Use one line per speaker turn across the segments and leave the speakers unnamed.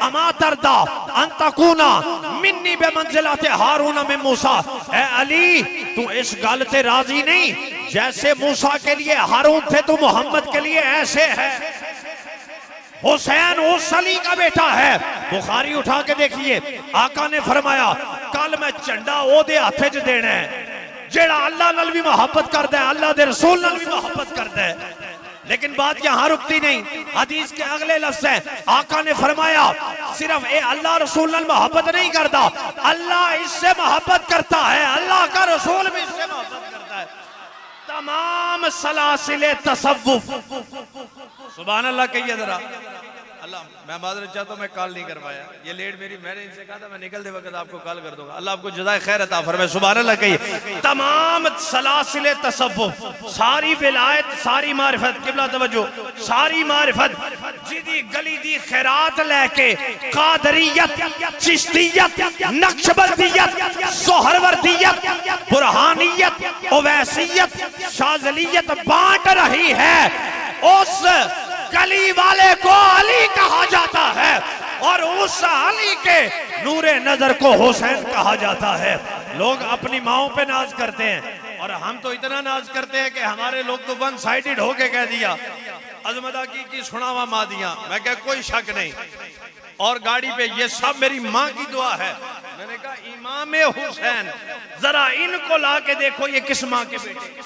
اما تردا ان تکونا منی بمنزلت ہارون من موسیٰ، اے علی تو اس گل تے راضی نہیں جیسے موسیٰ کے لیے ہارون تھے تو محمد کے لیے ایسے ہے۔ حسین اس علی کا بیٹا ہے۔ بخاری اٹھا کے دیکھئے، آقا نے فرمایا کل میں چنڈا او دے ہاتھے چ دینا ہے جیڑا اللہ نال بھی محبت کردا ہے، اللہ دے رسول نال بھی محبت کردا ہے۔ لیکن بات یہاں رکتی نہیں، حدیث کے اگلے لفظ ہیں، آقا نے فرمایا صرف اے اللہ رسول نال محبت نہیں کرتا، اللہ اس سے محبت کرتا ہے، اللہ کا رسول بھی اس سے محبت کرتا ہے۔ تمام سلاسل تصوف، سبحان اللہ کہیے ذرا۔ اللہ میں معذرت چاہتا ہوں، میں کال نہیں کروایا، یہ لیٹ میری، میں نے ان سے کہا تھا میں نکلتے وقت آپ کو کال کر دوں گا۔ اللہ آپ کو جزائے خیر عطا فرمائے، سبحان اللہ کہیے۔ تمام سلاسل تصوف، ساری ولایت، ساری معرفت، قبلہ توجہ، ساری معرفت جدی گلی دی خیرات لے کے قادریت، چشتیت، نقشبندیت، سہروردیت، برہانیت، اویسیت، شاذلیت بانٹ رہی ہے، اس گلی والے کو علی کہا جاتا ہے اور اس علی کے نور نظر کو حسین کہا جاتا ہے۔ لوگ اپنی ماؤں پہ ناز کرتے ہیں اور ہم تو اتنا ناز کرتے ہیں کہ ہمارے لوگ تو ون سائیڈڈ ہو کے کہہ دیا عظمت کی سناوا مادیاں، میں کہا کوئی شک نہیں، اور گاڑی پہ یہ سب میری ماں کی دعا ہے۔ میں نے کہا امام حسین ذرا ان کو لا کے دیکھو یہ کس ماں کے بیٹے،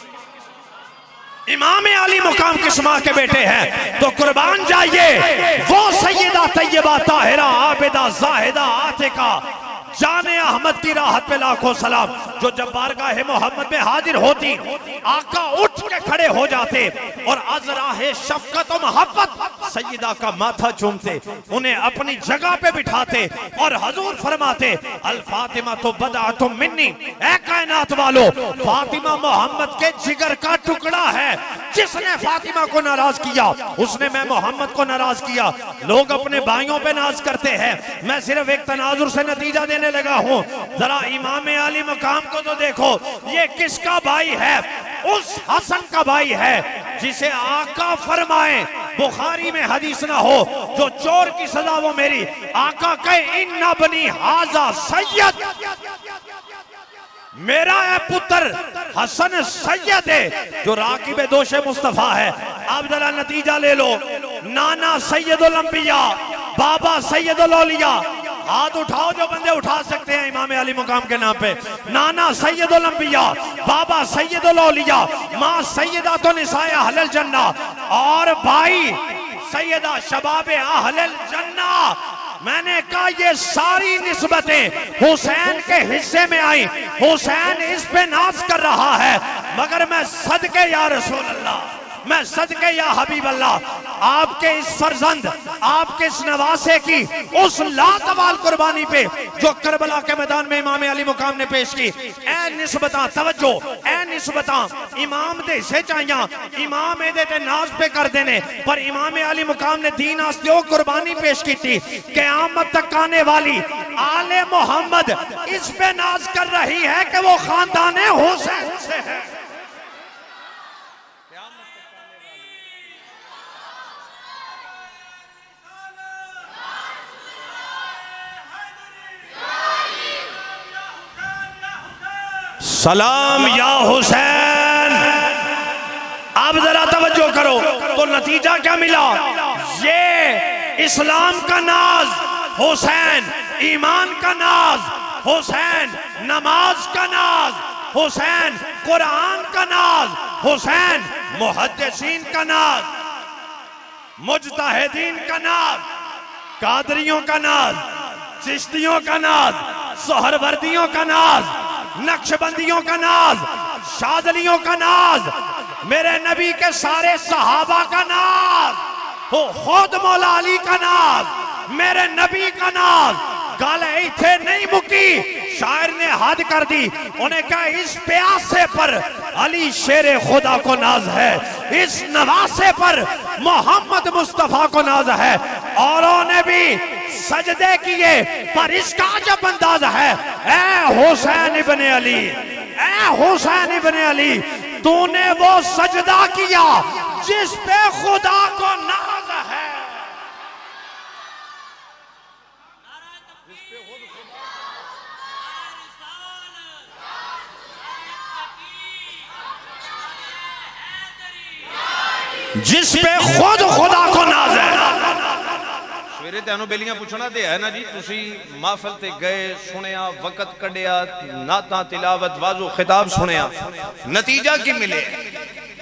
امام علی مقام کس ماں کے بیٹے ہیں، تو قربان جائیے وہ سیدہ طیبہ طاہرہ عابدہ زاہدہ عاتقہ جان احمد کی راحت پہ لاکھوں سلام، جو جب بارگاہ محمد میں حاضر ہوتی آقا اٹھ کے کھڑے ہو جاتے اور از راہ شفقت و محبت سیدہ کا ماتھا چومتے، انہیں اپنی جگہ پہ بٹھاتے اور حضور فرماتے الفاطمہ تو بدعۃ منی، اے کائنات والو فاطمہ محمد کے جگر کا ٹکڑا ہے، جس نے فاطمہ کو ناراض کیا اس نے میں محمد کو ناراض کیا۔ لوگ اپنے بھائیوں پہ ناز کرتے ہیں، میں صرف ایک تناظر سے نتیجہ دینے لگا ہوں، ذرا امام علی مقام کو تو دیکھو، یہ کس کا بھائی ہے؟ اس حسن کا بھائی ہے جسے آقا فرمائیں، بخاری میں حدیث نہ ہو جو چور کی سزا وہ میری، آقا کہے ان ابنی ھذا سید، میرا اے پتر حسن سید ہے جو راکب دوش مصطفیٰ ہے۔ اب ذرا نتیجہ لے لو، نانا سید الانبیاء، بابا سید الاولیاء، ہاتھ اٹھاؤ جو بندے اٹھا سکتے ہیں امام علی مقام کے نام پہ، نانا سید الانبیاء، بابا سید الاولیاء، ماں سیدہ نساء اہل الجنہ، اور بھائی سیدہ شباب اہل الجنہ۔ میں نے کہا یہ ساری نسبتیں حسین کے حصے میں آئیں، حسین اس پہ ناز کر رہا ہے، مگر میں صدقے یا رسول اللہ، میں صدقے یا حبیب اللہ آپ کے اس فرزند، آپ کے اس نواسے کی اس لاتوال قربانی پہ جو کربلا کے میدان میں امام علی مقام نے پیش کی، اے نسبتاں توجہ، اے نسبتاں امام دے سے چاہیاں، امام دے تے ناز پہ کر دینے، پر امام علی مقام نے دین آستے ہو قربانی پیش کی تھی، قیامت تک آنے والی آل محمد اس پہ ناز کر رہی ہے کہ وہ خاندان حسین سے ہے۔ سلام یا حسین۔ اب ذرا توجہ کرو تو نتیجہ کیا ملا؟ یہ اسلام کا ناز حسین، ایمان کا ناز حسین، نماز کا ناز حسین، قرآن کا ناز حسین، محدثین کا ناز، مجتہدین کا ناز، قادریوں کا ناز، چشتیوں کا ناز، سہروردیوں کا ناز، نقشبندیوں کا ناز، شاذلیوں کا ناز، میرے نبی کے سارے صحابہ کا ناز، خود مولا علی کا ناز، میرے نبی کا ناز۔ گل ایتھے نہیں مکی، شاعر نے حد کر دی، انہیں کہا اس پیاسے پر علی شیر خدا کو ناز ہے، اس نواسے پر محمد مصطفیٰ کو ناز ہے، اوروں نے بھی سجدے کیے پر اس کا عجب انداز ہے، اے حسین ابن علی، اے حسین ابن علی، تو نے وہ سجدہ کیا جس پہ خدا کو ناز ہے۔ جس پہ خود خدا کو ناز ہے.
سویرے تینوں بیلیاں پوچھنا تے ہے نا جی تسی محفل تے گئے سنیا وقت کڈیا نعتاں تلاوت واضح خطاب سنیا نتیجہ کی ملے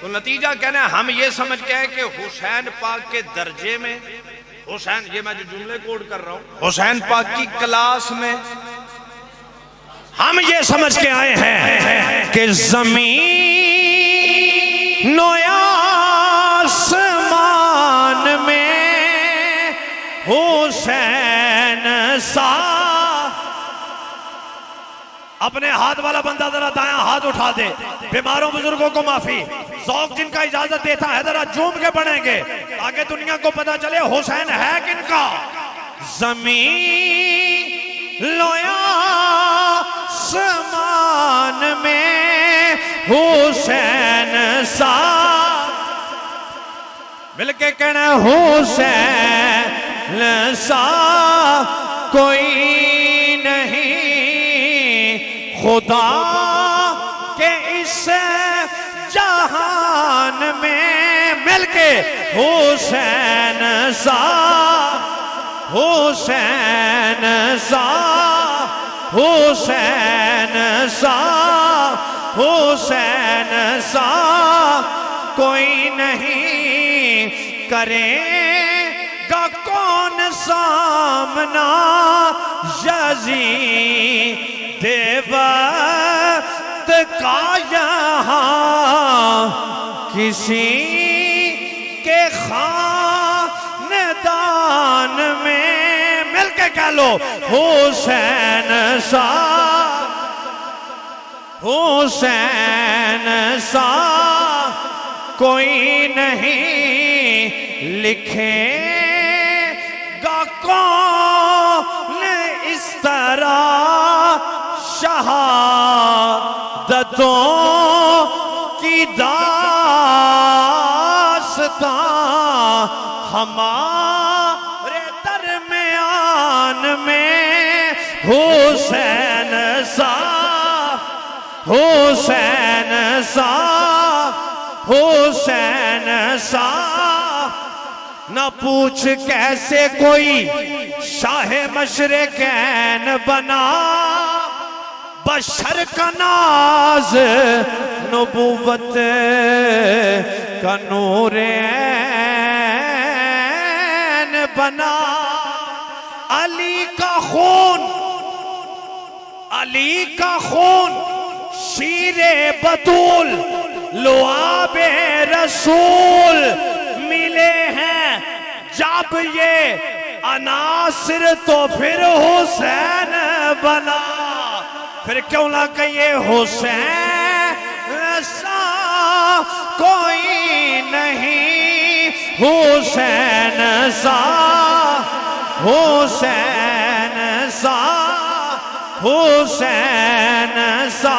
تو نتیجہ کہنا ہے ہم یہ سمجھ کے ہیں کہ حسین پاک کے درجے میں حسین یہ میں جو جملے کوڈ کر رہا ہوں حسین پاک کی کلاس میں
ہم یہ سمجھ کے آئے ہیں کہ زمین و آسمان میں حسین سا. اپنے ہاتھ والا بندہ ذرا دایاں ہاتھ اٹھا دے. بیماروں بزرگوں کو معافی. ذوق جن کا اجازت دیتا ہے ذرا جھوم کے پڑھیں گے تاکہ دنیا کو پتا چلے حسین ہے کن کا. زمین و آسمان میں حسین سا. مل کے کہنا حسین سا کوئی نہیں خدا کے اس جہان میں. مل کے حسین سا حسین سا حسین سا حسین سا کوئی نہیں کرے گا کون سامنا یزید وقت کا یہاں کسی کے خاندان میں. مل کے کہہ لو حسین سا حسین سا کوئی نہیں لکھے گا کون اس طرح شہادتوں کی داستان ہمارے درمیان میں. حسین سا حسین سا حسین سا. نہ پوچھ کیسے کوئی شاہ مشرقین بنا بشر کا ناز نبوت کا نور عین بنا. علی کا خون علی کا خون شیر بطول لعاب رسول ملے ہیں جب یہ عناصر تو پھر حسین بنا. پھر کیوں نہ کہیے حسین سا کوئی نہیں حسین سا حسین سا حسین سا.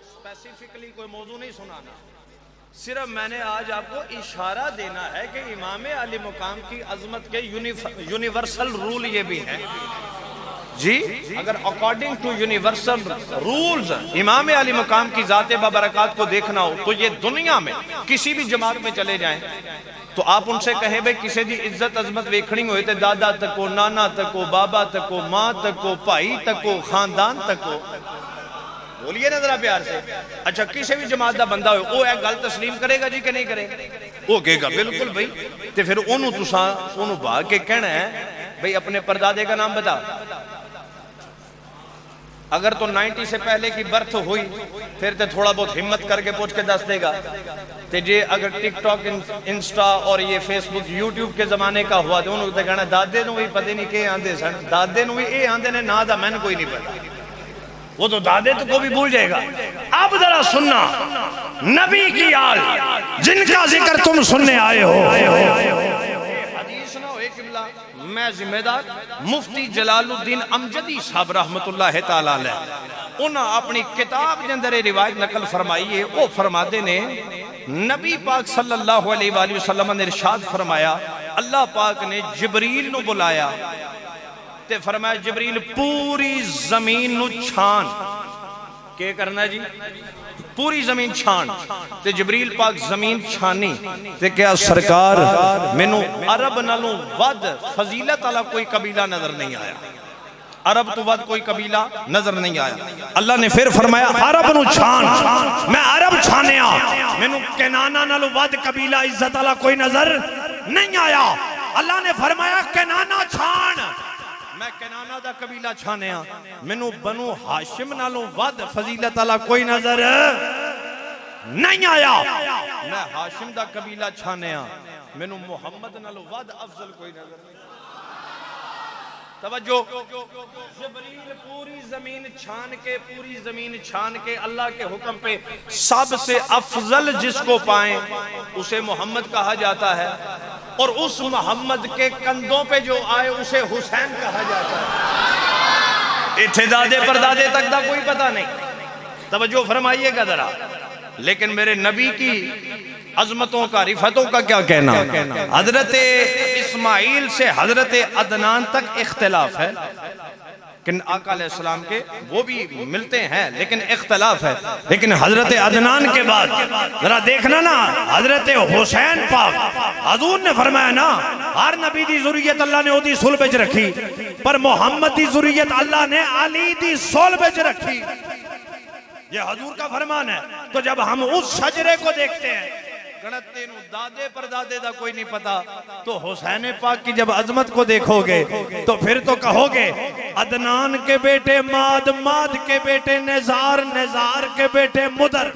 اسپیسیفکلی کوئی موضوع نہیں سنانا صرف میں نے آج آپ کو اشارہ دینا ہے کہ امام علی مقام کی عظمت کے یونیورسل رول یہ بھی ہیں جی. اگر اکارڈنگ ٹو یونیورسل رولز امام علی مقام کی ذات بابرکات کو دیکھنا ہو تو یہ دنیا میں کسی بھی جماعت میں چلے جائیں تو آپ ان سے کہیں بھئی کسی دی عزت عظمت ویکھنی ہوئے تے دادا تکو نانا تکو بابا تکو ماں تکو بھائی تکو خاندان تکو بولیے نا ذرا پیار سے. اچھا کسی بھی جماعت دا بندہ ہوئے وہ ایک گل تسلیم کرے گا جی کہ نہیں کرے گا؟ وہ کہے گا بالکل بھائی. تے پھر انہوں تساں انہوں بھاگ کے کہنا ہے بھئی اپنے پردادے کا نام بتا. اگر تو 90 سے پہلے کی برتھ ہوئی پھر تے تھوڑا بہت ہمت کر کے پوچھ کے دس دے گا. تے جے اگر ٹک ٹاک انسٹا اور یہ فیس بک یوٹیوب کے زمانے کا ہوا تو انہوں تے کہنا دادے نو بھی پتہ نہیں کہ آندے سن دادے نو بھی اے آندے نے نا دا میں نے کوئی نہیں پتا. وہ تو دادے تو کو بھی بھول جائے گا. اب ذرا سننا نبی کی آل جن کا ذکر تم سننے آئے ہو. حدیث نہ ہوئے قبلہ میں ذمہ دار مفتی جلال الدین امجدی صاحب رحمت اللہ تعالی علیہ انہاں اپنی کتاب دے اندر روایت نقل فرمائی ہے. وہ فرماتے نے نبی پاک صلی اللہ علیہ وآلہ وسلم نے ارشاد فرمایا اللہ پاک نے جبریل نو بلایا تے فرمایا جبریل پوری زمین نو چھان کیا کرنا جی پوری زمین چھان تے جبریل پاک زمین چھانی تے کیا سرکار مینوں عرب نالوں ود فضیلت والا کوئی قبیلہ نظر نہیں آیا عرب تو ود کوئی قبیلہ نظر نہیں آیا. اللہ نے پھر فرمایا عرب نو چھان میں عرب چھانیا مینوں کنانہ نالوں ود قبیلہ عزت والا کوئی نظر نہیں آیا. اللہ نے فرمایا کنانہ چھان میں کنانہ دا قبیلہ چھانیا مینوں بنو ہاشم نالوں ود فضیلت والا کوئی نظر نہیں آیا. میں ہاشم دا قبیلہ چھانیا مینوں محمد نالوں ود افضل کوئی نظر نہیں. توجہ جبریل پوری زمین چھان کے اللہ کے حکم پہ سب سے افضل جس کو پائیں اسے محمد کہا جاتا ہے اور اس محمد کے کندھوں پہ جو آئے اسے حسین کہا جاتا ہے. اتھے دادے پر دادے تک دا کوئی پتہ نہیں. توجہ فرمائیے گا ذرا. لیکن میرے نبی کی عظمتوں کا رفتوں کا کیا کہنا. حضرت اسماعیل سے حضرت عدنان تک اختلاف ہے کہ آقا علیہ السلام کے وہ بھی ملتے ہیں لیکن اختلاف ہے. لیکن حضرت عدنان کے بعد ذرا دیکھنا نا حضرت حسین پاک حضور نے فرمایا نا ہر نبی دی ذریت اللہ نے او دی صلب وچ رکھی پر محمد دی ذریت اللہ نے علی دی صلب وچ رکھی. یہ حضور کا فرمان ہے. تو جب ہم اس شجرے کو دیکھتے ہیں گنتے نو دادے پر دادے دا کوئی نہیں پتا تو حسین پاک کی جب عظمت کو دیکھو گے تو پھر تو کہو گے عدنان کے بیٹے ماد ماد کے بیٹے نزار نزار کے بیٹے مدر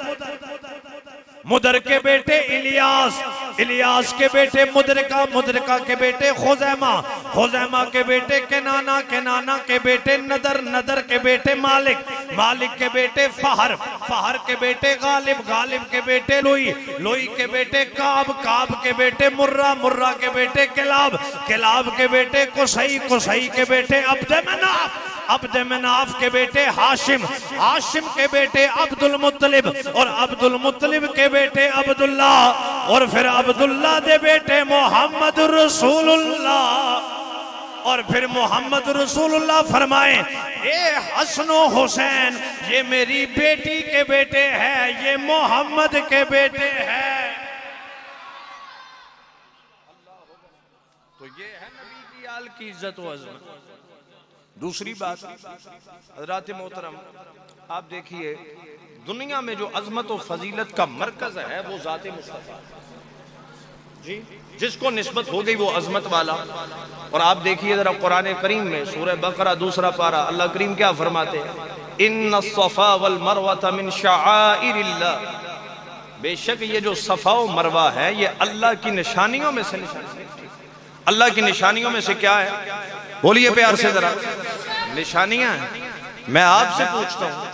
مدر کے بیٹے الیاس الیاس کے بیٹے مدرکہ مدرکہ کے بیٹے خزیمہ خزیمہ کے بیٹے کنانہ کنانہ کے بیٹے ندر ندر کے بیٹے مالک مالک کے بیٹے فہر فہر کے بیٹے غالب غالب کے بیٹے لوئی لوئی کے بیٹے کعب کعب کے بیٹے مرہ مرہ کے بیٹے کلاب کلاب کے بیٹے قصی قصی کے بیٹے عبد مناف عبد مناف کے بیٹے ہاشم ہاشم کے بیٹے عبد المطلب اور عبد المطلب کے بیٹے عبداللہ اور پھر عبداللہ دے بیٹے محمد رسول اللہ اور پھر محمد رسول اللہ فرمائیں اے حسن و حسین یہ میری بیٹی کے بیٹے ہیں یہ محمد کے بیٹے ہیں. تو یہ ہے نبی کی آل کی عزت و عظمت. دوسری بات حضرات محترم آپ دیکھیے دنیا میں جو عظمت و فضیلت کا مرکز ہے وہ ذات مصطفیٰ جی جس کو نسبت ہو گئی وہ عظمت والا. اور آپ دیکھیے ذرا قرآن کریم میں سورہ بقرہ دوسرا پارہ اللہ کریم کیا فرماتے ہیں ان الصفا والمروہ من شعائر اللہ بے شک یہ جو صفا و مروہ ہے یہ اللہ کی نشانیوں میں سے اللہ کی نشانیوں میں سے کیا ہے بولیے پیار سے ذرا نشانیاں ہیں. میں آپ سے پوچھتا ہوں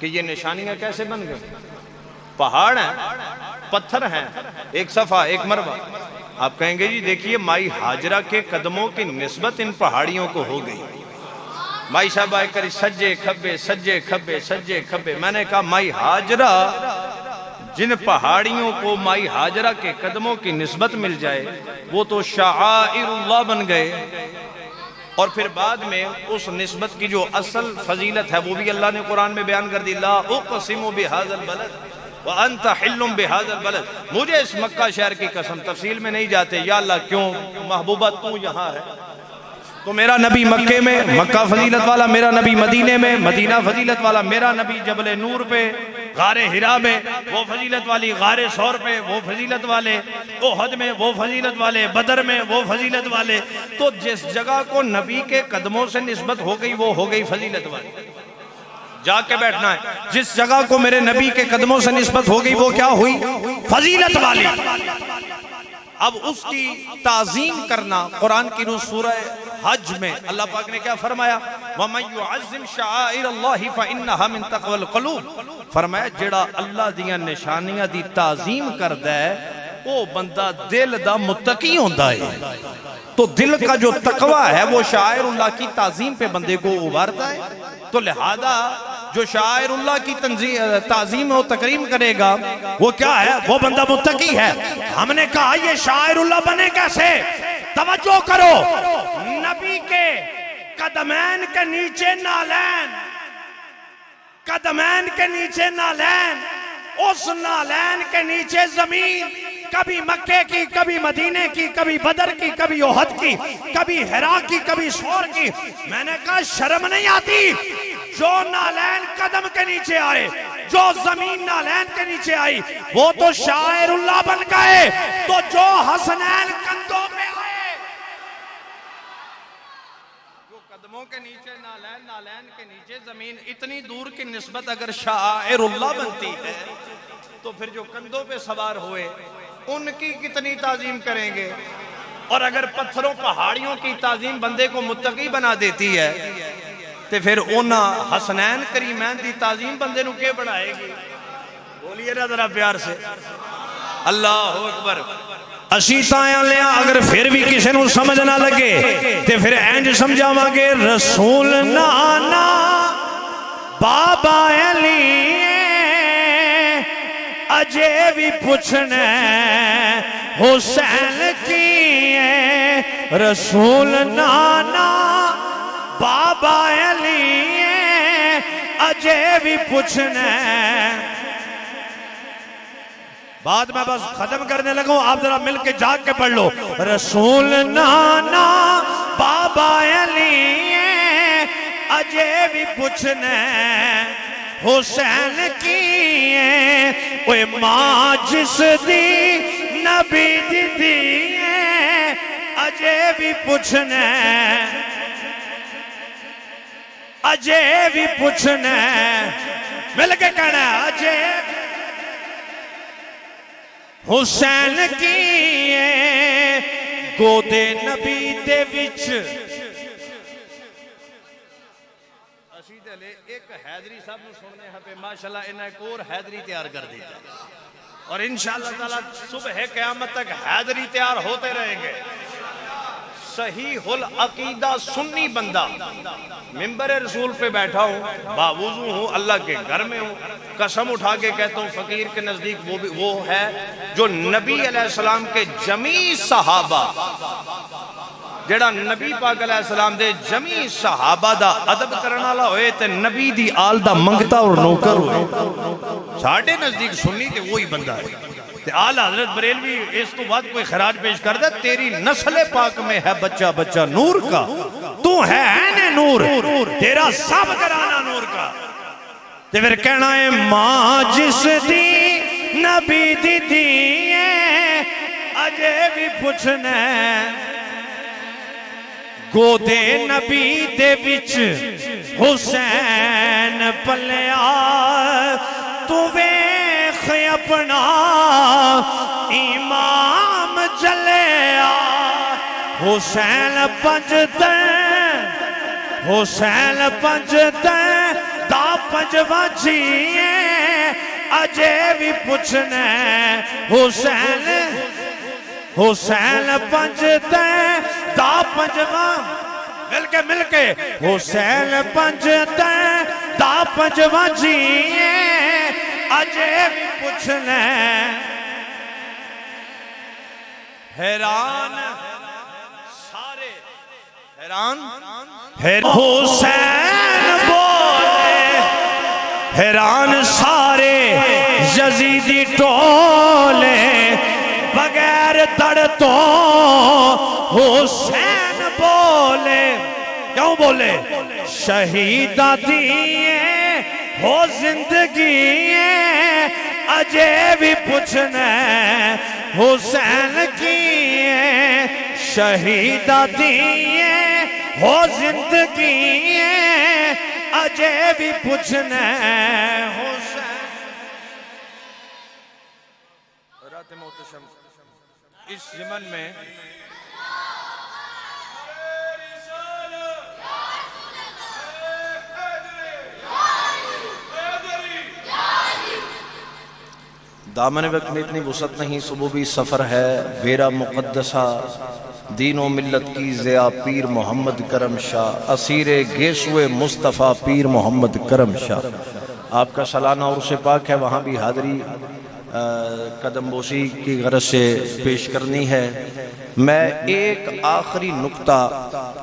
کہ یہ نشانیاں کیسے بن گئی. پہاڑ ہیں پتھر ہیں ایک صفا ایک مروہ. آپ کہیں گے جی دیکھیے مائی ہاجرہ کے قدموں کی نسبت ان پہاڑیوں کو ہو گئی. مائی صاحب آئے کری سجے کھبے سجے کھبے سجے کھبے. میں نے کہا مائی ہاجرہ جن پہاڑیوں کو مائی ہاجرہ کے قدموں کی نسبت مل جائے وہ تو شعائر اللہ بن گئے. اور پھر بعد میں اس نسبت کی جو اصل فضیلت ہے وہ بھی اللہ نے قرآن میں بیان کر دی لا اقسم بہذا البلد وانت حل بہذا البلد. مجھے اس مکہ شہر کی قسم تفصیل میں نہیں جاتے یا اللہ کیوں محبوبہ تو یہاں ہے تو میرا نبی مکے میں مکہ فضیلت والا میرا نبی مدینے میں مدینہ فضیلت والا میرا نبی جبل نور پہ غار ہرا میں وہ فضیلت والی غار ثور پہ وہ فضیلت والے احد میں وہ فضیلت والے بدر میں وہ فضیلت والے. تو جس جگہ کو نبی کے قدموں سے نسبت ہو گئی وہ ہو گئی فضیلت والی. جا کے بیٹھنا ہے جس جگہ کو میرے نبی کے قدموں سے نسبت ہو گئی وہ کیا ہوئی فضیلت والی. اب اس کی تعظیم کرنا قرآن کی روح سورہ حج میں اللہ پاک نے کیا فرمایا وَمَن يُعَزِّمْ شَعَائِرَ اللَّهِ فَإِنَّهَا مِن تَقْوَى الْقُلُوبِ. فرمایا جڑا اللہ دیاں نشانیاں دی تعظیم کردا ہے وہ بندہ دل دا متقی ہوتا ہے. تو دل کا جو تقوی ہے وہ شاعر اللہ کی تعظیم پہ بندے کو ابھارتا ہے. تو لہذا جو شاعر اللہ کی تعظیم و تکریم کرے گا
وہ کیا ہے؟ وہ بندہ متقی ہے. ہم نے کہا یہ شاعر اللہ بنے کیسے؟ توجہ کرو، نبی کے قدمین کے نیچے نالین، قدمین کے نیچے نالین، اس نالین کے نیچے زمین، کبھی مکے کی، کبھی مدینے کی، کبھی بدر کی، کبھی احد کی، کبھی حرا کی، کبھی سور کی. میں نے کہا شرم نہیں آتی؟ جو نالین قدم کے نیچے آئے، جو زمین نالین کے نیچے آئی، وہ تو شاعر اللہ بن گئے. تو جو حسنین کندھوں پہ آئے،
جو قدموں کے نیچے نالین، نالین کے نیچے زمین، اتنی دور کی نسبت اگر شاعر اللہ بنتی ہے تو پھر جو کندھوں پہ سوار ہوئے ان کی کتنی تعظیم کریں گے. اور اگر پتھروں پہاڑیوں کی تعظیم بندے کو متقی بنا دیتی ہے تو پھر انہا حسنین کریمین دی تعظیم بندے نو کے بڑھائے گی. بولیے نا ذرا پیار سے اللہ اکبر.
اسی تائیں لیا اگر پھر بھی کسی نو سمجھ نہ لگے تے پھر اینج سمجھاواں گے رسول نانا بابا علی اجے بھی پوچھنے حسین کی ہے. رسول نانا بابا علی اجے بھی پوچھنے. بعد میں بس ختم کرنے لگوں، آپ ذرا مل کے جاگ کے پڑھ لو. رسول نانا بابا علی اجے بھی پوچھنے حسین کی ہے. اوے ماں جس دی نبی دی ہے اجے بھی پوچھنے، اجے بھی پوچھنے. مل کے کہنا ہے اجے حسین کی ہے گودے نبی دے وچ.
اسی دلے ایک حیدری صاحب نو سننے ہیں پہ ماشاءاللہ انہیں ایک اور حیدری تیار کر دی جائے اور انشاءاللہ تعالیٰ صبح قیامت تک حیدری تیار ہوتے رہیں گے. صحیح العقیدہ سنی بندہ ممبر رسول پہ بیٹھا ہوں، باوضو ہوں، اللہ کے گھر میں ہوں، قسم اٹھا کے کہتا ہوں فقیر کے نزدیک وہ ہے جو نبی علیہ السلام کے جمیع صحابہ، جڑا نبی پاک علیہ السلام دے جمیع صحابہ دا ادب کرنا والا ہوئے تے نبی دی آل دا منگتا اور نوکر ہوئے. ساڑھے نزدیک سنی تے وہی بندہ ہے. تے آل حضرت بریلوی اس تو بعد کوئی خراج پیش کر دے تیری نسل پاک میں ہے بچہ بچہ نور کا، تو ہے عین نور، تیرا سب گرانا نور کا. تے پھر کہنا ہے ماں جس دی نبی دی ہے اجے بھی پوچھنے گودے نبی دے وچ حسین پلیا. تو ویخ اپنا امام جلیا. حسین پنجدیں، حسین پنجدیں دا پنجواں جیے اجے بھی پوچھنے. حسین حسین پنجدیں دا پنجواں مل کے حسین پنجدیں دا پنجواں جیے اجے بھی پوچھنے. حیران سارے حیران حسین بولے، حیران سارے یزیدی ٹولے بغیر دڑ تو حسین بولے. کیوں بولے؟ شہیدہ دیئے ہو زندگی اجے بھی پوچھنے حسین کی ہے. شہیدہ دیئے ہو زندگی اجے بھی پوچھنے حسین. رات محتشم اس زمن میں دامن وقت میں اتنی وسعت نہیں، صبح بھی سفر ہے، بیرا مقدسہ دین و ملت کی ضیاء پیر محمد کرم شاہ، اسیر گیسوئے مصطفیٰ پیر محمد کرم شاہ، آپ کا سالانہ عرس پاک ہے، وہاں بھی حاضری قدم بوسی کی غرض سے پیش کرنی ہے۔ میں ایک آخری نکتہ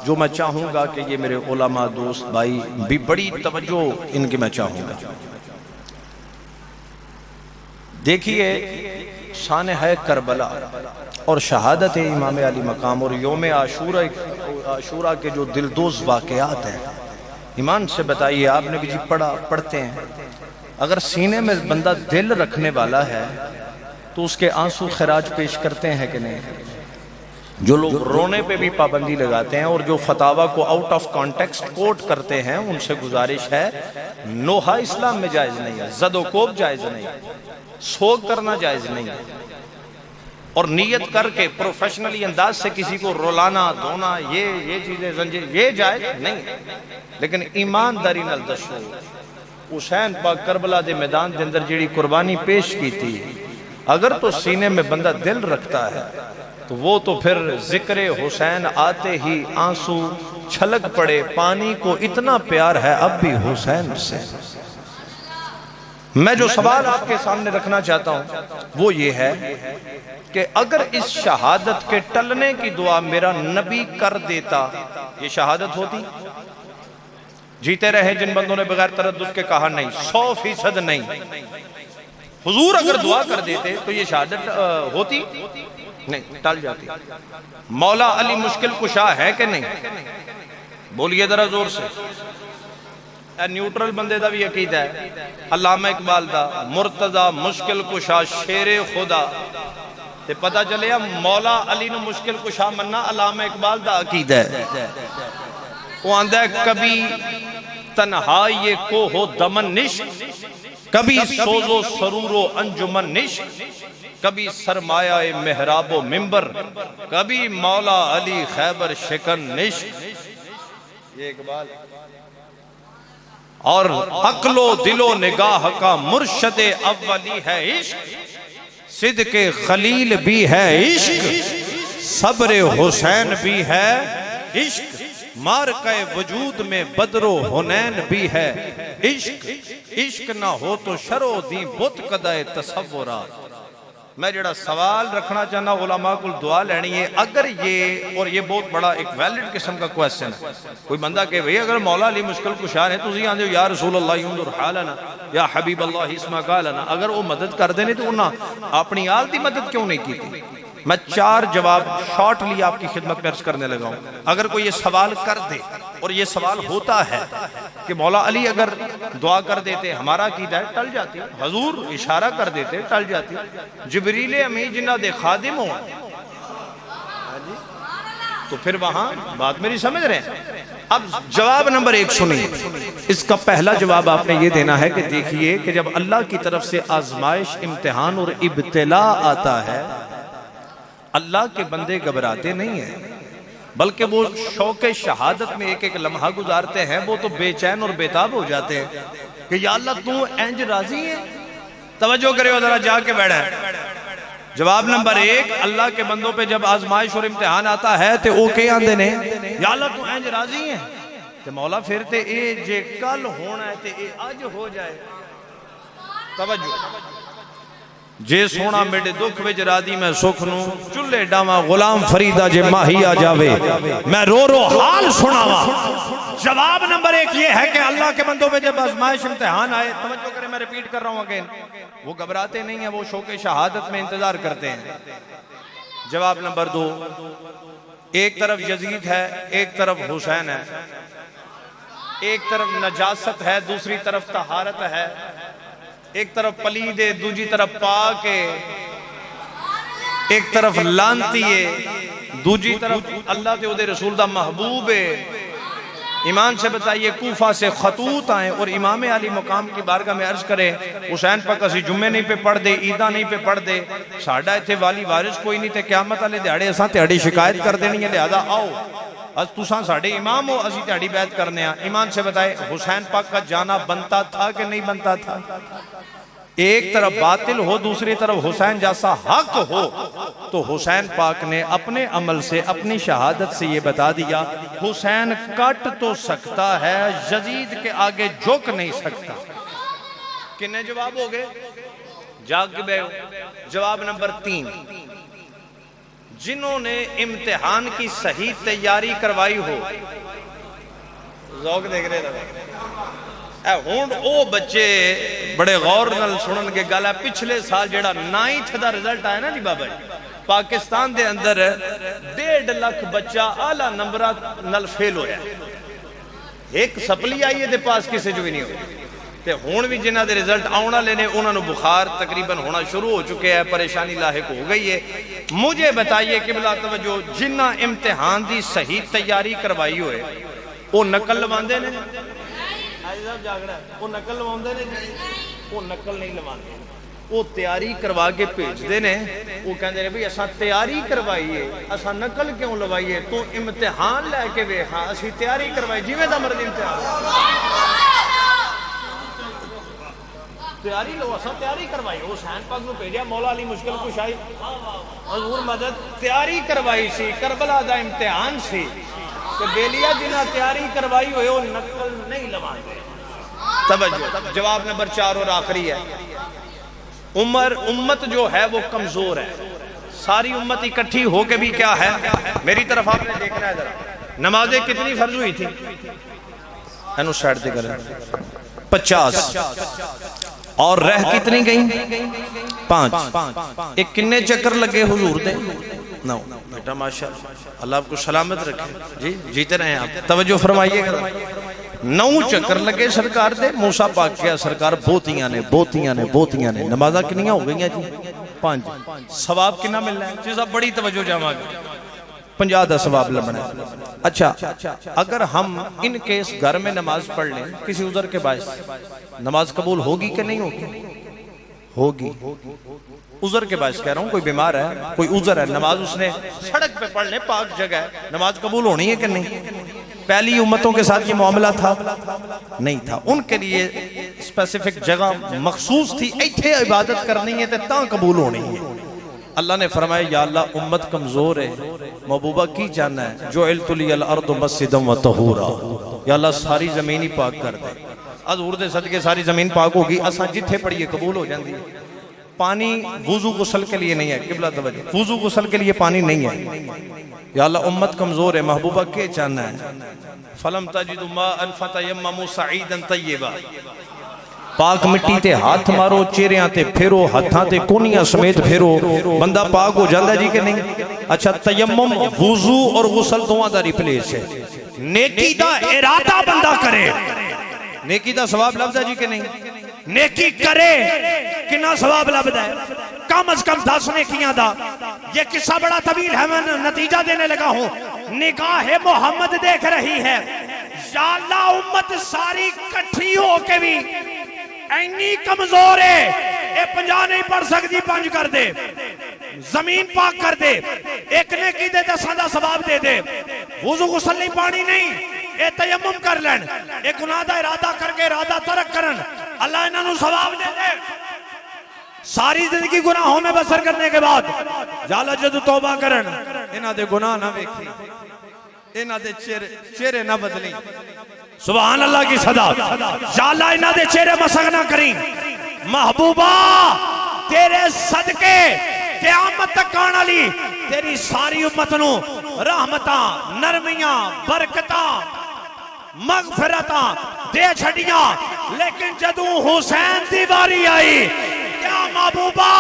جو میں چاہوں گا کہ یہ میرے علماء دوست بھائی بھی بڑی توجہ ان کی میں چاہوں گا۔ دیکھیے شان ہے کربلا اور شہادت امام علی مقام اور یوم عاشورہ کے جو دلدوز واقعات ہیں، ایمان سے بتائیے، آپ نے بھی جی پڑھتے ہیں، اگر سینے میں بندہ دل رکھنے والا ہے تو اس کے آنسو خراج پیش کرتے ہیں کہ نہیں؟ جو لوگ رونے پہ بھی پابندی لگاتے ہیں اور جو فتاوی کو آؤٹ آف کانٹیکسٹ کوٹ کرتے ہیں، ان سے گزارش ہے، نوحہ اسلام میں جائز نہیں ہے، زد و کوب جائز نہیں ہے، سوگ کرنا جائز نہیں ہے، اور نیت کر کے پروفیشنلی انداز سے کسی کو رولانا دھونا یہ چیزیں زنجیر یہ جائز نہیں ہے۔ لیکن ایمانداری نال دسو، حسین پاک کربلا دے میدان دے اندر جیڑی قربانی پیش کی تھی، اگر تو سینے میں بندہ دل رکھتا ہے تو وہ تو پھر ذکر حسین آتے ہی آنسو چھلک پڑے، پانی کو اتنا پیار ہے اب بھی حسین سے۔ میں جو سوال آپ کے سامنے رکھنا چاہتا ہوں وہ یہ ہے کہ اگر اس شہادت کے ٹلنے کی دعا میرا نبی کر دیتا، یہ شہادت ہوتی؟ جیتے رہے جن بندوں نے بغیر تردد کے کہا نہیں، 100% نہیں، حضور اگر دعا کر دیتے تو یہ شہادت ہوتی؟ نہیں، ٹل جاتی۔ مولا علی مشکل کشا ہے کہ نہیں؟ بولیے ذرا زور سے۔ نیوٹرل بندے دا بھی عقیدہ ہے، علامہ اقبال دا مرتضی مشکل کشا شیر خدا، تے پتہ چلے مولا علی نو مشکل کشا مننا علامہ اقبال دا عقیدہ ہے۔ وہ آندہ ہے کبھی تنہائی کو ہو دمن نشک، کبھی سوز و سرور و انجمن نشک، کبھی سرمایہ محراب و منبر، کبھی مولا علی خیبر شکن نشک۔ یہ اقبال اور عقل و دل و نگاہ کا مرشد اولی ہے عشق، صدق خلیل بھی ہے عشق، صبر حسین بھی ہے عشق، مارکہ وجود میں بدر و حنین بھی ہے عشق، عشق نہ ہو تو شر و دین بت قدائے تصورات۔ میں جڑا سوال رکھنا چاہنا علماء کو دعا لینی ہے، اگر یہ اور یہ بہت بڑا ایک ویلڈ قسم کا کویسچن ہے، کوئی بندہ کہ بھئی اگر مولا علی مشکل کشار ہے تو اسی آندے ہو یا رسول اللہ انظر حالنا یا حبیب اللہ اسمع قالنا، اگر وہ مدد کر دینے تو انہاں اپنی آل دی مدد کیوں نہیں کی تھی؟ میں 4 جواب شارٹلی آپ کی خدمت میں عرض کرنے لگا ہوں۔ اگر کوئی یہ سوال کر دے اور یہ سوال ہوتا ہے کہ مولا علی اگر دعا کر دیتے، ہمارا عقیدہ ہے ٹل جاتی، حضور اشارہ کر دیتے ٹل جاتی، جبریل امین جنہ دے خادم ہوں تو پھر وہاں بات میری سمجھ رہے ہیں۔ اب جواب نمبر 1 سنیے، اس کا پہلا جواب آپ نے یہ دینا ہے کہ دیکھیے کہ جب اللہ کی طرف سے آزمائش، امتحان اور ابتلا آتا ہے، اللہ کے بندے گھبراتے نہیں ہیں، بلکہ وہ شوق شہادت میں ایک ایک لمحہ گزارتے ہیں، وہ تو بے چین اور بیتاب ہو جاتے ہیں کہ یا اللہ تو انج راضی ہے۔ توجہ کرے ذرا جا کے بیٹھا ہے۔ جواب نمبر 1، اللہ کے بندوں پہ جب آزمائش اور امتحان آتا ہے تو وہ کیا آندے نے؟ یا اللہ تو انج راضی ہیں تے مولا پھر تے اے جے کل ہونا ہے تے اے اج ہو جائے۔ توجہ جے سونا میرے دکھ وچ رادی میں سکھ نوں، چلے ڈاواں غلام فریدہ جے ماہی آ جاوے میں رو رو حال سناواں۔ جواب نمبر 1 یہ ہے کہ اللہ کے بندوں پہ جب آزمائش امتحان آئے، توجہ کریں میں ریپیٹ کر رہا ہوں اگین، وہ گھبراتے نہیں ہیں، وہ شوق شہادت میں انتظار کرتے ہیں۔ جواب نمبر 2، ایک طرف یزید ہے، ایک طرف حسین ہے، ایک طرف نجاست ہے، دوسری طرف طہارت ہے، ایک طرف پلید ہے، دوسری طرف پاک ہے، ایک طرف لانتی ہے، دوسری طرف اللہ تے دے رسول دا محبوب ہے۔ ایمان سے بتائیے کوفہ سے خطوط آئیں اور امام علی مقام کی بارگاہ میں عرض کریں حسین پاک اسی جمعے نہیں پہ پڑھ دے، عیدہ نہیں پہ پڑھ دے، ساڑھا ایتھے والی وارث کوئی نہیں تے قیامت والے دیہاڑے اساں تہاڈی شکایت کر دینی ہے، لہذا آؤ تساں ساڑھے امام ہو، اسی تہاڈی بیعت کرنے ہیں۔ ایمان سے بتائے حسین پاک کا جانا بنتا تھا کہ نہیں بنتا تھا؟ ایک طرف باطل ہو دوسری طرف حسین جیسا حق ہو، تو حسین پاک نے اپنے عمل سے اپنی شہادت سے یہ بتا دیا حسین کٹ تو سکتا ہے یزید کے آگے جھک نہیں سکتا۔ کتنے جواب ہو گئے؟ جاگ کے بیٹھو۔ جواب نمبر 3، جنہوں نے امتحان کی صحیح تیاری کروائی ہو، ذوق دیکھ رہے اے ہون او بچے بڑے غور نال سنن کے گل ہے۔ پچھلے سال جڑا 9th دا رزلٹ آیا نا جی بابا جی، پاکستان دے اندر 1.5 لاکھ بچہ اعلی نمبرات نال فیل ہویا ہے، ایک سپلی آئی ہے دے پاس کسے جو بھی نہیں ہوئی تے ہون بھی جنہ دے رزلٹ آونا لینے انہوں نے بخار تقریباً ہونا شروع ہو چکے ہیں، پریشانی لاحق ہو گئی ہے۔ مجھے بتائیے قبلہ توجہ، جنہ امتحان دی صحیح تیاری کروائی ہوئے وہ نقل لواندے نے؟ وہ نقل لواندے نے؟ وہ نقل نہیں لواندے، وہ تیاری کروا کے بھیج دے نے۔ وہ کہندے نے بھئی اساں تیاری کروائیے، اساں نقل کیوں لوائیے؟ تو امتحان لے کے ویکھاں، اسی تیاری کروائی جیویں دا مرضی امتحان تیاری لو، اساں تیاری کروائی۔ حسین پاک نو بھیجیا مولا علی مشکل کشائی حضور مدد، تیاری کروائی سی، کربلا دا امتحان سی کہ بیلیا جنہ تیاری کروائی ہوئے وہ نقل نہیں لواندے۔ توجہ، جواب نمبر 4 اور آخری ہے، امت جو ہے وہ کمزور ہے۔ ساری امت اکٹھی ہو کے بھی کیا ہے؟ میری طرف آپ نے دیکھنا ہے ذرا، نمازیں کتنی فرض ہوئی تھی؟ اینو سائڈ دے کریں، 50 اور رہ کتنی گئیں؟ 5۔ ایک کنے چکر لگے حضور دے؟ 9۔ بیٹا ماشاءاللہ، اللہ آپ کو سلامت رکھے، جی جیتے رہیں آپ، توجہ فرمائیے گا۔ 9 چکر لگے سرکار دے، موسیٰ پاک کیا سرکار بوتیاں نے، نمازہ کنیاں ہو گئیں جی 5۔ ثواب کنا مل رہا ہے؟ چیزہ بڑی توجہ جامعہ گا، 50 دا ثواب لبنا ہے۔ اچھا، اگر ہم ان کیس گھر میں نماز پڑھ لیں کسی عذر کے باعث، نماز قبول ہوگی کہ نہیں ہوگی؟ ہوگی۔ عذر کے باعث کہہ رہا ہوں، کوئی بیمار ہے، کوئی عذر ہے، نماز اس نے سڑک پہ پڑھ لیں، پاک جگہ ہے، نماز قبول ہونی ہے کہ نہیں؟ پہلی امتوں کے ساتھ یہ معاملہ تھا؟ نہیں تھا، ان کے لیے اسپیسیفک جگہ مخصوص تھی، ایتھے عبادت کرنی ہے تاں قبول ہونی ہے۔ اللہ نے فرمایا یا اللہ امت کمزور ہے، محبوبہ کی جانا ہے، جعلت لی الارض مسجدا و طہورا، یا اللہ ساری زمین ہی پاک کر دے۔ حضور دے صدقے ساری زمین پاک ہوگی، اساں جتھے پڑھیے قبول ہو جاندی ہے۔ پانی وضو غسل کے لیے نہیں ہے، قبلہ توجہ، وضو غسل کے لیے پانی نہیں ہے۔ یا اللہ امت کمزور ہے، محبوبہ کے چاہنا ہے، فلم تجد ماء فتیمموا صعیدا طیبا، پاک مٹی تے ہاتھ مارو، چہریاں تے پھیرو، ہاتھاں تے کونیاں سمیت پھیرو، بندہ پاک ہو جاندہ جی کہ نہیں؟ اچھا، تیمم وضو اور غسل دعا دا ریپلیس ہے۔ نیکی دا ارادہ بندہ کرے، نیکی دا ثواب لفظ ہے جی کہ نہیں؟ نیکی کرے کنا ثواب لفظ ہے؟ کم از کم 10 نیکیاں دا۔ یہ قصہ بڑا طویل ہے، میں نتیجہ دینے لگا ہوں۔ نگاہ محمد دیکھ رہی ہے، یا اللہ امت ساری کٹھی ہو کے بھی اینی کمزور ہے، اے 50 نہیں پڑھ سکتی، 5 کر دے، زمین پاک کر دے، ایک نیکی دے 10 دا ثواب دے دے، وضو غسل نہیں پانی نہیں، اے تیمم کر لین، اے گناہ دا ارادہ کر کے ارادہ ترک کرن، اللہ انہوں نے ثواب دے دے۔ ساری زندگی گناہوں میں بسر کرنے کے بعد جالا جدو توبہ کرن، انہاں دے گناہ نہ ویکھی، انہاں دے چہرے نہ بدلیں، سبحان اللہ کی صدا، جالا انہاں دے چہرے مسخ نہ کریں۔ محبوبہ تیرے صدقے قیامت تک آنا لی تیری ساری امت نو رحمتاں، نرمیاں، برکتاں، مغفرتاں دے چھڑیاں، لیکن جدو حسین دی باری آئی، کیا محبوبہ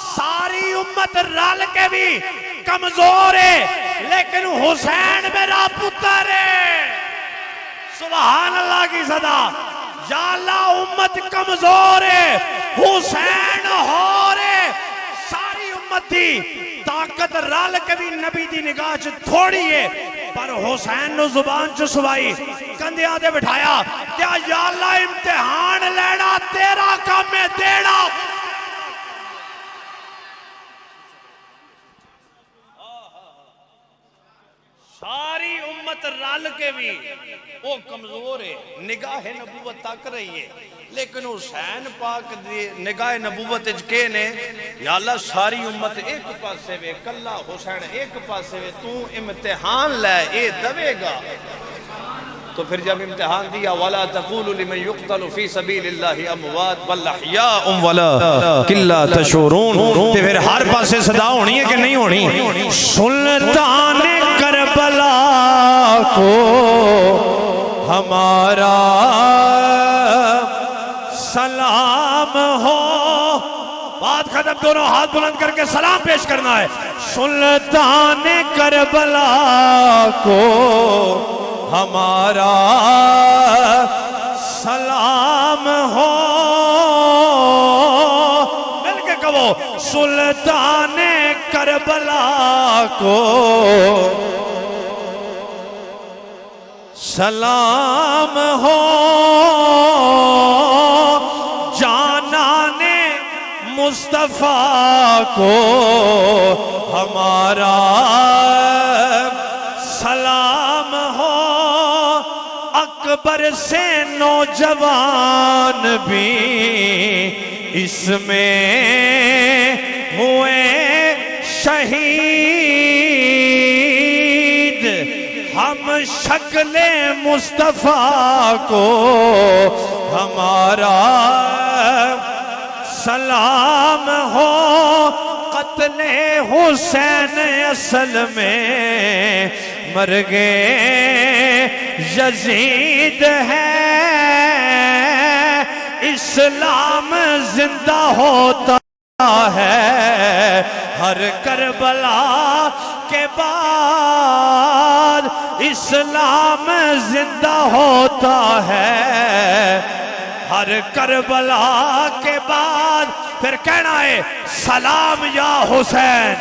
ساری امت رل کے بھی کمزور ہے، لیکن حسین میرا پتر ہے، سبحان اللہ کی صدا، یا اللہ امت کمزور ہے، حسین ہو رہے، ساری امت تھی طاقت رل کے بھی نبی دی نگاہ چ تھوڑی ہے، پر حسین نو زبان چ سوائی کندھیاں دے بٹھایا، یا اللہ امتحان لینا تیرا کام ہے، دینا۔ ساری امت امت رال کے بھی وہ کمزور ہے، نگاہ نبوت تک رہی ہے، لیکن حسین پاک دی نگاہ نبوت کے نے یا اللہ ساری امت ایک پاسے وے، کلا حسین ایک پاسے وے، تو امتحان لے اے دوے گا۔ تو پھر جب امتحان دیا وَلَا تَقُولُ لِمَنْ يُقْتَلُ فِي سَبِيلِ اللَّهِ أَمْوَاتٌ بَلْ أَحْيَاءٌ وَلَكِنْ لَا تَشْعُرُونَ۔
تو پھر ہر پاسے صدا ہونی ہے کہ نہیں ہونی؟ سلطان کربلا کو ہمارا سلام ہو، بات ختم، دونوں ہاتھ بلند کر کے سلام پیش کرنا ہے۔ سلطان کربلا کو ہمارا سلام ہو، مل کے کہو سلطان کربلا کو سلام ہو، جانان مصطفیٰ کو ہمارا سلام ہو، اکبر سے نوجوان بھی اس میں ہوئے شہید، ہم شکل مصطفیٰ کو ہمارا سلام ہو، قتل حسین اصل میں مرگ یزید ہے، اسلام زندہ ہوتا ہے ہر کربلا کے بعد، اسلام زندہ ہوتا ہے ہر کربلا کے بعد۔ پھر کہنا ہے سلام یا حسین،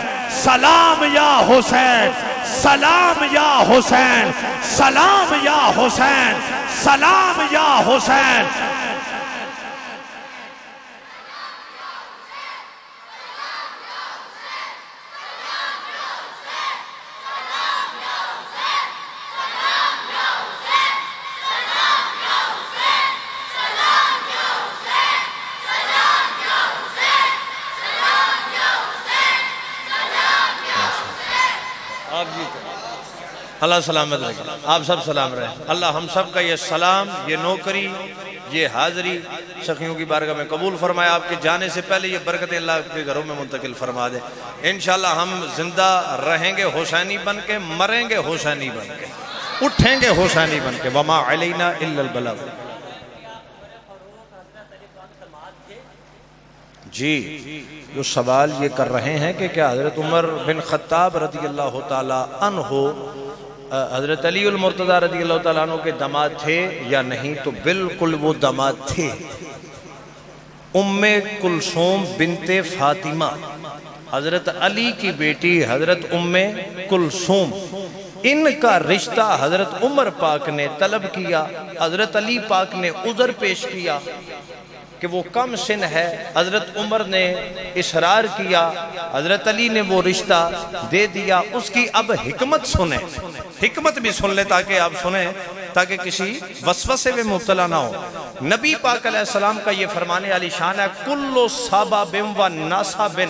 سلام یا حسین، سلام یا حسین، سلام یا حسین، سلام یا حسین۔ اللہ سلامت رہے، آپ سب سلام رہے، اللہ ہم سب کا یہ سلام، یہ نوکری، یہ حاضری سخیوں کی بارگاہ میں قبول فرمائے، آپ کے جانے سے پہلے یہ برکتیں اللہ کے گھروں میں منتقل فرما دے۔ انشاءاللہ ہم زندہ رہیں گے حسینی بن کے، مریں گے حسینی بن کے، اٹھیں گے حسینی بن کے، وَمَا عَلَيْنَا إِلَّا الْبَلَاغُ۔ جی جو سوال یہ کر رہے ہیں کہ کیا حضرت عمر بن خطاب رضی اللہ تعالیٰ عنہ حضرت علی المرتضیٰ رضی اللہ تعالیٰ عنہ کے داماد تھے یا نہیں، تو بالکل وہ داماد تھے۔ ام کلثوم بنت فاطمہ حضرت علی کی بیٹی حضرت ام کلثوم، ان کا رشتہ حضرت عمر پاک نے طلب کیا، حضرت علی پاک نے عذر پیش کیا کہ وہ کم سن ہے، حضرت عمر نے اصرار کیا، حضرت علی نے وہ رشتہ دے دیا۔ اس کی اب حکمت سنیں، حکمت بھی سن لیں تاکہ آپ سنیں، تاکہ کسی وسوسے میں مبتلا نہ ہو۔ نبی پاک علیہ السلام کا یہ فرمانے علی شان ہے، کل سابب و ناسب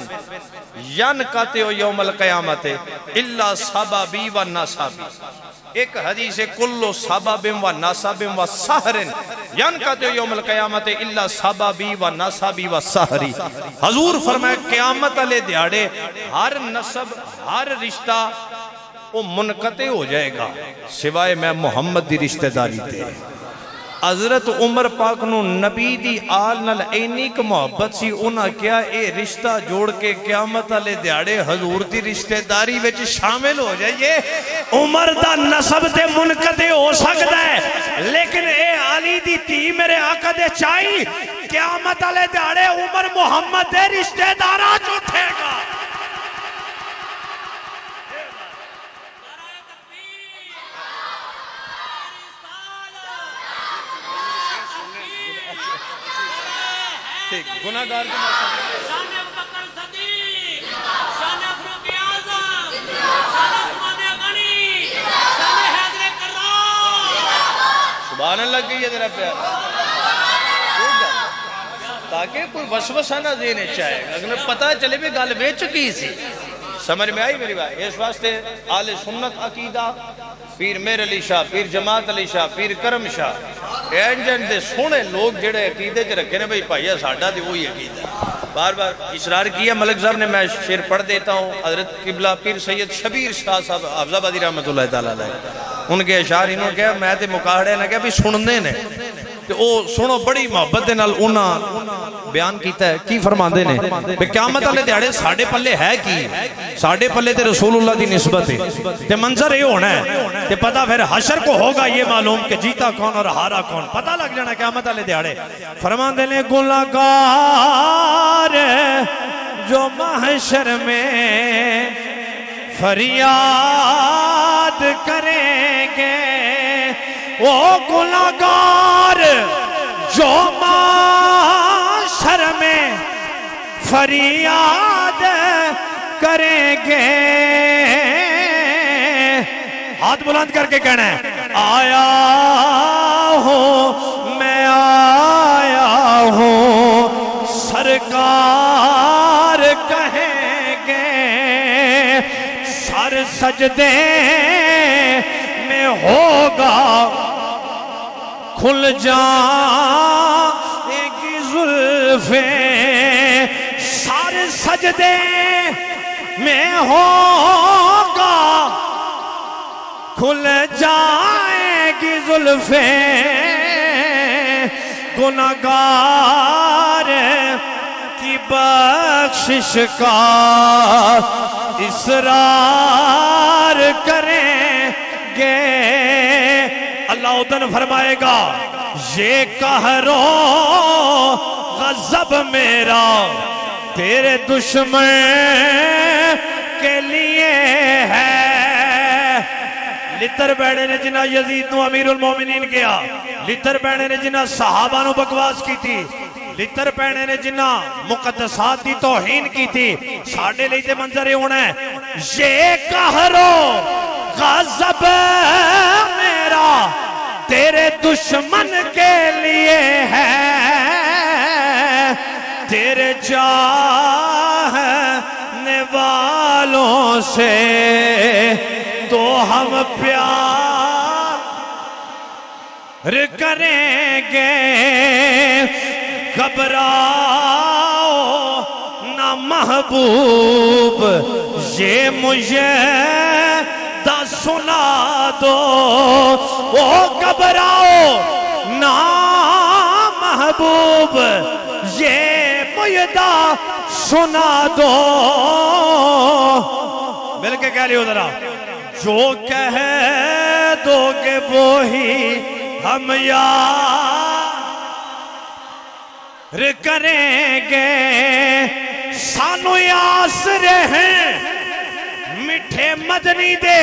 ینقطع یوم القیامت الا ساببی و ناسبی۔ ایک حدیث ہے کل سابب و ناسب و سحر ینقطع یوم القیامت الا ساببی و ناسبی و سحری۔ حضور فرمائے قیامت علیہ دیاڑے ہر نسب، ہر رشتہ وہ منقطع ہو جائے گا سوائے میں محمد دی رشتہ داری تے۔ حضرت عمر پاک نو نبی دی آل نال اینی کو محبت سی، انہاں کیا اے رشتہ جوڑ کے قیامت والے دیاڑے حضور دی رشتہ داری وچ شامل ہو جائیے۔ عمر دا نسب تے منقطع ہو سکتا ہے، لیکن اے علی دی تھی میرے آقا دے چاہی، قیامت والے دیاڑے عمر محمد دے رشتہ داراں چ اٹھے گا۔
گناہگار کے
شان ابوبکر صدیق، شان فاروق اعظم، شان عثمان غنی، شان حیدر
سبحان اللہ کہیے ذرا پیار، تاکہ کوئی وسوسہ نہ دینے چاہے گا، اگر پتہ چلے بھی گل وچ کی سی. سمجھ میں آئی میری بات؟ اس واسطے آل سنت عقیدہ، پیر میر علی شاہ، پیر جماعت علی شاہ، پیر کرم شاہ، اینجن دے سونے لوگ جڑے عقیدے چ رکھے نے بھئی بھائیا ساڈا تے وہی عقیدہ. بار بار اصرار کیا ملک صاحب نے، میں شعر پڑھ دیتا ہوں. حضرت قبلہ پیر سید شبیر شاہ صاحب حافظ آبادی رحمۃ اللہ تعالیٰ علیہ، ان کے اشعار انہوں نے کہا میں تے مکاڑے نہ کہا بھی سننے نے تے او سنو بڑی محبت دے نال انہاں بیان کیتا ہے. کی فرماندے نے کہ قیامت والے دیہاڑے ساڈے پلے ہے کی، ساڈے پلے تے رسول اللہ دی نسبت ہے تے منظر یہ ہونا ہے تے پتہ پھر حشر کو ہوگا یہ معلوم کہ جیتا کون اور ہارا کون، پتہ لگ جانا قیامت والے دیہاڑے. فرماندے نے گنہگار جو محشر میں فریاد کریں گے، وہ گنہگار جو محشر میں فریاد کریں گے. ہاتھ بلند کر کے کہنا ہے آیا ہوں میں آیا ہوں سرکار کہیں گے. سر سجدے میں ہوگا کھل جائیں گی زلفیں، سر سجدے میں ہوگا کھل جائیں گی زلفیں. گنہگار کی بخشش کا اصرار کریں گے. اللہ ادن فرمائے گا یہ قہر و غضب میرا تیرے دشمن کے لیے ہے. لتر بیڑے نے جنہ یزید نو امیر المومنین کیا، لتر بیڑے نے جنہ صحابہ نو بکواس کی تھی، لتر بیڑے نے جنہ مقدسات دی توہین کی تھی، ساڑھے لیتے منظر ہونا ہے یہ قہر و غضب میرا تیرے دشمن کے لیے ہے. تیرے چاہنے والوں سے تو ہم پیار کریں گے. گھبراؤ نہ محبوب یہ مجھے سنا دو، او گھبراؤ نہ محبوب یہ مجھے سنا دو. مل کے کہہ لیو ذرا، جو کہہ دو گے وہی ہم یار کریں گے. سانو یاس رہیں میٹھے مدنی دے،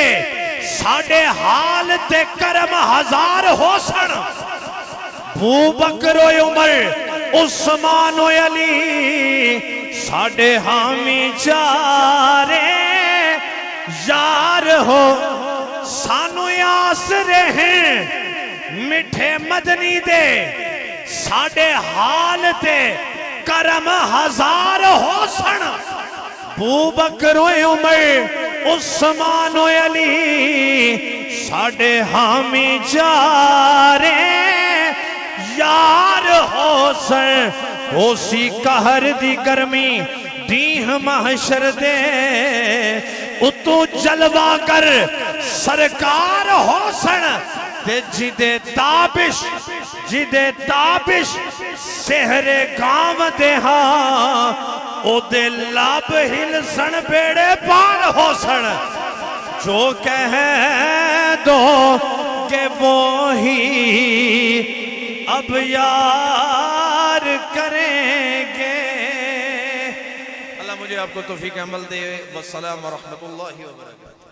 ساڑے حال تے کرم ہزار ہو سن. ابو بکر و عمر عثمان و علی ساڑے حامی جارے یار ہو. سانو یاس رہیں میٹھے مدنی دے، ساڑے حال تے کرم ہزار ہو سن. ابو بکر و عمر عثمان و علی ساڑے حامی جارے یار ہو سن. ہو سی قہر دی گرمی دیہ محشر دے، اتو جلوہ کر سرکار ہو سن. تے جدے تابش سہر گاو دے ہاں، او دے لاب ہل سن بیڑے پار ہو سن. جو کہہ دو کہ وہی اب یار کریں گے. اللہ مجھے آپ کو توفیق عمل دے. والسلام ورحمت اللہ وبرکاتہ.